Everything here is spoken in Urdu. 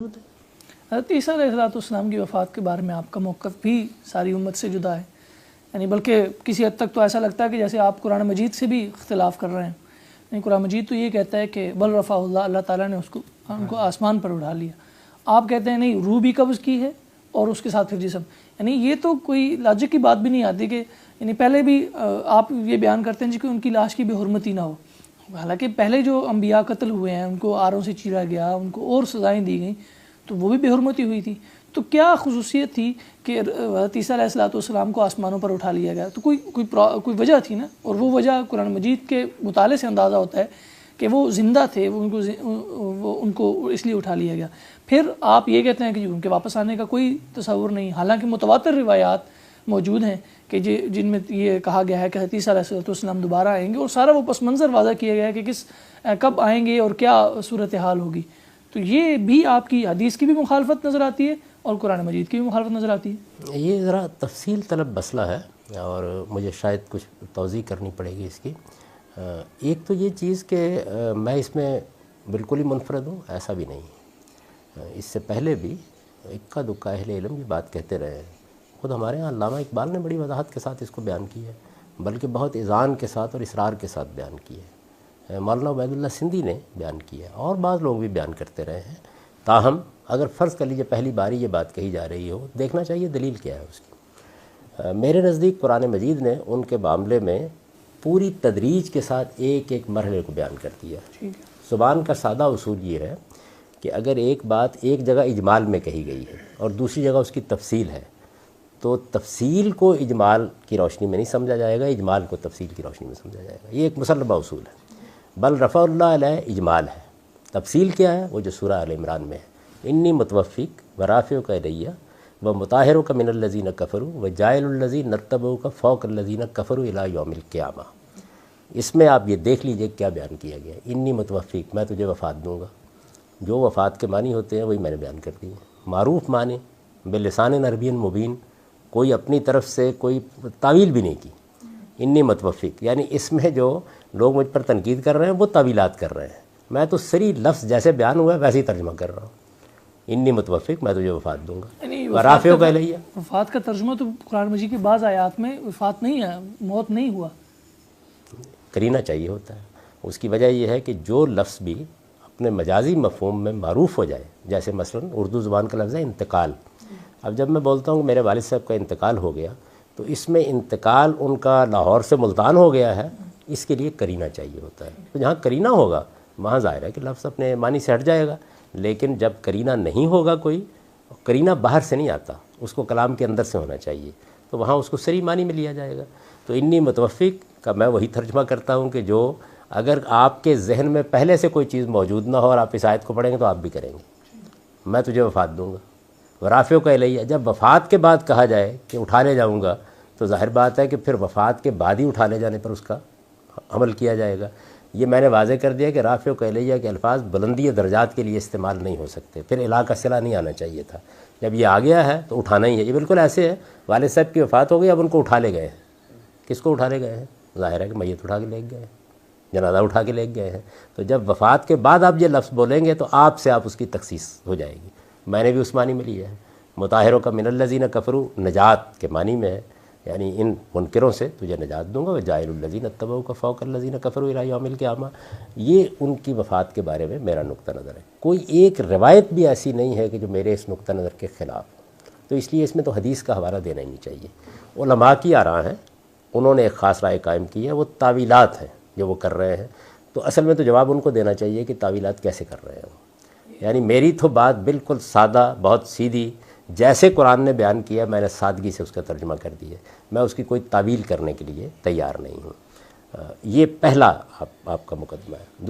حضرت عیسیٰ علیہ السلام کی وفات کے بارے میں آپ کا موقف بھی ساری امت سے جدا ہے، یعنی بلکہ کسی حد تک تو ایسا لگتا ہے کہ جیسے آپ قرآن مجید سے بھی اختلاف کر رہے ہیں۔ یعنی قرآن مجید تو یہ کہتا ہے کہ بل رفع اللہ، اللہ تعالیٰ نے ان کو آسمان پر اٹھا لیا، آپ کہتے ہیں نہیں، روح بھی قبض کی ہے اور اس کے ساتھ پھر جسم۔ یعنی یہ تو کوئی لاجک کی بات بھی نہیں آتی کہ یعنی پہلے بھی آپ یہ بیان کرتے ہیں کہ ان کی لاش کی بے حرمتی نہ ہو، حالانکہ پہلے جو انبیاء قتل ہوئے ہیں ان کو آروں سے چیرا گیا، ان کو اور سزائیں دی گئیں، تو وہ بھی بے حرمتی ہوئی تھی۔ تو کیا خصوصیت تھی کہ حضرت عیسیٰ علیہ السلام کو آسمانوں پر اٹھا لیا گیا؟ تو کوئی وجہ تھی نا، اور وہ وجہ قرآن مجید کے مطالعے سے اندازہ ہوتا ہے کہ وہ زندہ تھے، ان کو اس لیے اٹھا لیا گیا۔ پھر آپ یہ کہتے ہیں کہ ان کے واپس آنے کا کوئی تصور نہیں، حالانکہ متواتر روایات موجود ہیں کہ جن میں یہ کہا گیا ہے کہ حضرت عیسیٰ علیہ السلام دوبارہ آئیں گے، اور سارا وہ پس منظر واضح کیا گیا ہے کہ کب آئیں گے اور کیا صورتحال ہوگی۔ تو یہ بھی آپ کی حدیث کی بھی مخالفت نظر آتی ہے اور قرآن مجید کی بھی مخالفت نظر آتی ہے۔ یہ ذرا تفصیل طلب مسئلہ ہے اور مجھے شاید کچھ توضیح کرنی پڑے گی اس کی۔ ایک تو یہ چیز کہ میں اس میں بالکل ہی منفرد ہوں، ایسا بھی نہیں۔ اس سے پہلے بھی اکا دکا اہل علم یہ بات کہتے رہے ہیں، خود ہمارے ہاں علامہ اقبال نے بڑی وضاحت کے ساتھ اس کو بیان کیا ہے، بلکہ بہت اذعان کے ساتھ اور اصرار کے ساتھ بیان کیا ہے۔ مولانا عبید اللہ سندھی نے بیان کیا ہے اور بعض لوگ بھی بیان کرتے رہے ہیں۔ تاہم اگر فرض کر لیجیے پہلی باری یہ بات کہی جا رہی ہو، دیکھنا چاہیے دلیل کیا ہے اس کی۔ میرے نزدیک قرآن مجید نے ان کے معاملے میں پوری تدریج کے ساتھ ایک ایک مرحلے کو بیان کر دیا۔ زبان کا سادہ اصول یہ ہے کہ اگر ایک بات ایک جگہ اجمال میں کہی گئی ہے اور دوسری جگہ اس کی تفصیل ہے، تو تفصیل کو اجمال کی روشنی میں نہیں سمجھا جائے گا، اجمال کو تفصیل کی روشنی میں سمجھا جائے گا۔ یہ ایک مسلمہ اصول ہے۔ بل رفع اللہ علیہ اجمال ہے، تفصیل کیا ہے؟ وہ جو سورہ آل عمران میں ہے، انی متوفق ورافعک الیہ ومطہرک من الذین کفروا وجاعل الذین اتبعوک فوق الذین کفروا الی یوم القیامہ۔ اس میں آپ یہ دیکھ لیجئے کیا بیان کیا گیا ہے، انی متوفق، میں تجھے وفات دوں گا۔ جو وفات کے معنی ہوتے ہیں وہی میں نے بیان کر دی ہیں، معروف معنی بلسان عربی مبین، کوئی اپنی طرف سے کوئی تعویل بھی نہیں کی۔ انی متوفق یعنی اس میں جو لوگ مجھ پر تنقید کر رہے ہیں وہ تعویلات کر رہے ہیں، میں تو صریح لفظ جیسے بیان ہوا ہے ویسے ہی ترجمہ کر رہا ہوں۔ انی متوفق، میں تجھے وفات دوں گا، ورافعک الیہ۔ وفات کا ترجمہ تو قرآن مجید کی بعض آیات میں وفات نہیں ہے، موت نہیں ہوا، کرینہ چاہیے ہوتا ہے۔ اس کی وجہ یہ ہے کہ جو لفظ بھی اپنے مجازی مفہوم میں معروف ہو جائے، جیسے مثلا اردو زبان کا لفظ ہے انتقال۔ اب جب میں بولتا ہوں کہ میرے والد صاحب کا انتقال ہو گیا، تو اس میں انتقال ان کا لاہور سے ملتان ہو گیا ہے، اس کے لیے کرینہ چاہیے ہوتا ہے۔ تو جہاں کرینہ ہوگا وہاں ظاہر ہے کہ لفظ اپنے معنی سے ہٹ جائے گا، لیکن جب کرینہ نہیں ہوگا، کوئی کرینہ باہر سے نہیں آتا، اس کو کلام کے اندر سے ہونا چاہیے، تو وہاں اس کو صریح معنی میں لیا جائے گا۔ تو انی متوفق کا میں وہی ترجمہ کرتا ہوں کہ جو اگر آپ کے ذہن میں پہلے سے کوئی چیز موجود نہ ہو اور آپ اس آیت کو پڑھیں گے تو آپ بھی کریں گے، میں تجھے وفات دوں گا، ورافعک الیہ۔ جب وفات کے بعد کہا جائے کہ اٹھا لے جاؤں گا، تو ظاہر بات ہے کہ پھر وفات کے بعد ہی اٹھا لے جانے پر اس کا عمل کیا جائے گا۔ یہ میں نے واضح کر دیا کہ رافعک الیہ کے الفاظ بلندی درجات کے لیے استعمال نہیں ہو سکتے، پھر الہ کا صلہ نہیں آنا چاہیے تھا۔ جب یہ آ گیا ہے تو اٹھانا ہی ہے۔ یہ بالکل ایسے ہے، والد صاحب کی وفات ہو گئی، اب ان کو اٹھا لے گئے ہیں۔ کس کو اٹھا لے گئے ہیں؟ ظاہر ہے کہ میت اٹھا کے لے گئے ہیں، جنازہ اٹھا کے لے گئے ہیں۔ تو جب وفات کے بعد آپ یہ لفظ بولیں گے تو آپ سے اس کی تخصیص ہو جائے گی۔ میں نے بھی اس معنی میں لیا ہے، مطہرک من الذین کفروا، نجات کے معنی میں ہے، یعنی ان منکروں سے تجھے نجات دوں گا، وجاعل الذین اتبعوک فوق الذین کفروا الی یوم القیامہ۔ یہ ان کی وفات کے بارے میں میرا نقطہ نظر ہے۔ کوئی ایک روایت بھی ایسی نہیں ہے کہ جو میرے اس نقطہ نظر کے خلاف ہو، تو اس لیے اس میں تو حدیث کا حوالہ دینا ہی نہیں چاہیے۔ علماء کی آراء ہیں، انہوں نے ایک خاص رائے قائم کی ہے، وہ تعویلات ہیں جو وہ کر رہے ہیں، تو اصل میں تو جواب ان کو دینا چاہیے کہ تعویلات کیسے کر رہے ہیں وہ۔ یعنی میری تو بات بالکل سادہ، بہت سیدھی، جیسے قرآن نے بیان کیا میں نے سادگی سے اس کا ترجمہ کر دیا، میں اس کی کوئی تعویل کرنے کے لیے تیار نہیں ہوں۔ یہ پہلا آپ کا مقدمہ ہے۔